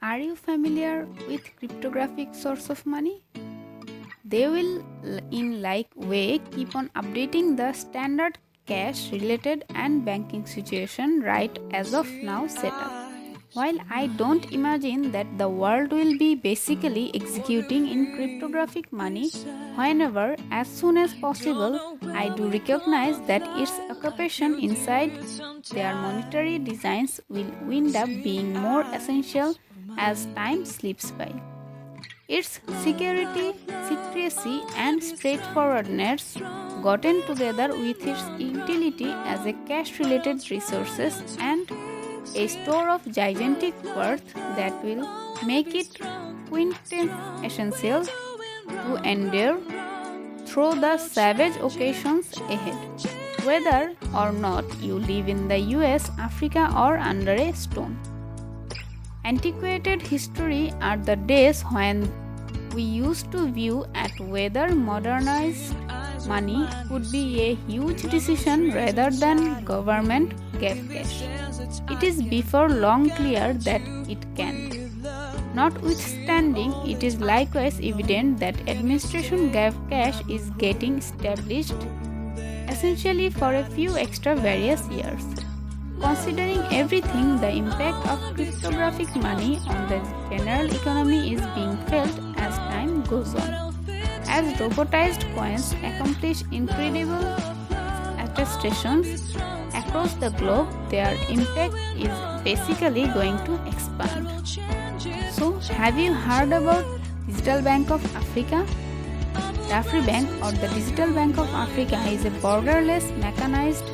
Are you familiar with cryptographic source of money? They will in like way keep on updating the standard cash related and banking situation right as of now setup. While I don't imagine that the world will be basically executing in cryptographic money whenever as soon as possible, I do recognize that its occupation inside their monetary designs will wind up being more essential as time slips by. Its security, secrecy, and straightforwardness, gotten together with its utility as a cash related resources and a store of gigantic worth that will make it quintessential to endure through the savage occasions ahead. Whether or not you live in the US, Africa, or under a stone. Antiquated history are the days when we used to view at whether modernized money could be a huge decision rather than government gave cash. It is before long clear that it can. Notwithstanding, it is likewise evident that administration gave cash is getting established essentially for a few extra various years. Considering everything, the impact of cryptographic money on the general economy is being felt as time goes on. As robotized coins accomplish incredible attestations across the globe, their impact is basically going to expand. So, have you heard about Digital Bank of Africa? Dafri Bank or the Digital Bank of Africa is a borderless mechanized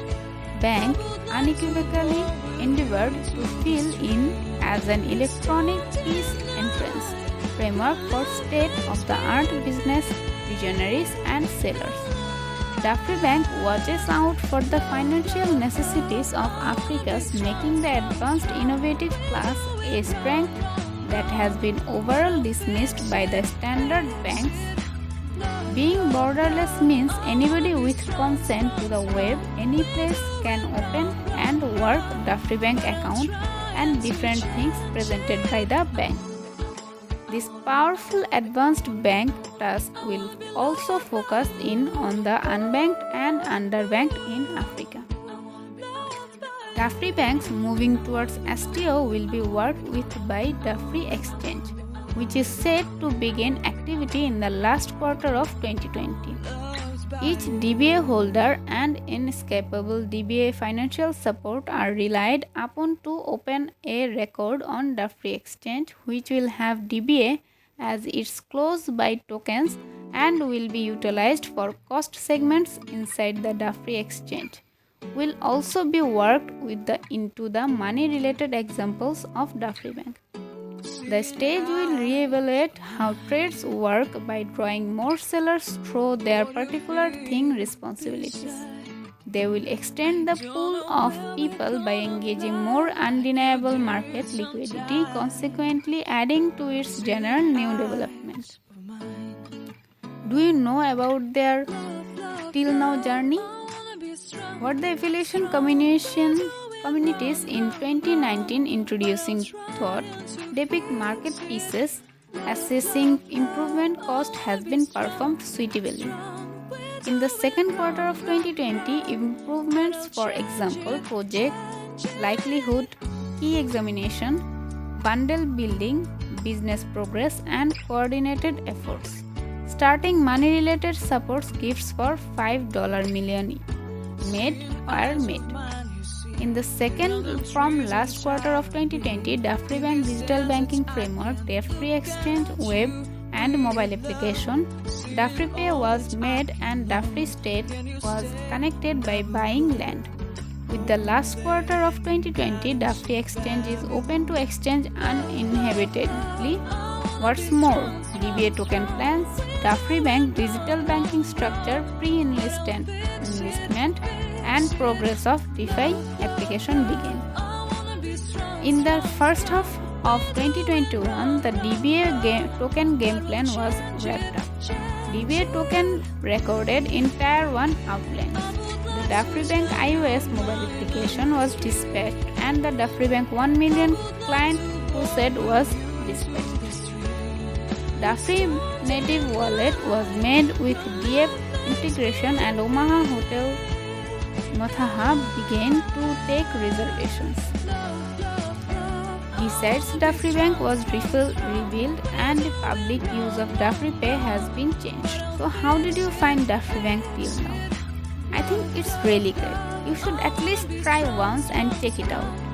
bank unequivocally endeavored to fill in as an electronic peace entrance framework for state-of-the-art business visionaries and sellers. Dafri Bank watches out for the financial necessities of Africa's, making the advanced innovative class a strength that has been overall dismissed by the standard banks. Being borderless means anybody with consent to the web, any place can open and work Dafri Bank account and different things presented by the bank. This powerful advanced bank task will also focus in on the unbanked and underbanked in Africa. Dafri banks moving towards STO will be worked with by Dafri Exchange, which is set to begin activity in the last quarter of 2020. Each DBA holder and inescapable DBA financial support are relied upon to open a record on Dafri Exchange, which will have DBA as its close-by tokens and will be utilized for cost segments inside the Dafri Exchange. Will also be worked with into the money-related examples of Dafri Bank. The stage will re-evaluate how trades work by drawing more sellers through their particular thing responsibilities. They will extend the pool of people by engaging more undeniable market liquidity, consequently adding to its general new development. Do you know about their till now journey? What the affiliation communities in 2019 introducing thought depict market pieces assessing improvement cost has been performed suitably. In the second quarter of 2020, improvements, for example, project likelihood, key examination, bundle building, business progress, and coordinated efforts. Starting money-related supports gifts for $5 million made. In the second from last quarter of 2020, Dafri Bank Digital Banking Framework, Dafri Exchange Web and Mobile Application, Dafri Pay was made and Dafri State was connected by buying land. With the last quarter of 2020, Dafri Exchange is open to exchange uninhabitedly. What's more, DBA token plans, Dafri Bank digital banking structure, pre-enlistment and progress of DeFi application began. In the first half of 2021, the DBA token game plan was wrapped up. DBA token recorded in Tier 1 outlines. The Dafri Bank iOS mobile application was dispatched and the Dafri Bank 1 million client crusade was dispatches. Dafri native wallet was made with DF integration and Omaha Hotel Mathaha began to take reservations. Besides, Dafri Bank was rebuilt and the public use of Dafri Pay has been changed. So how did you find Dafri Bank till now? I think it's really great. You should at least try once and check it out.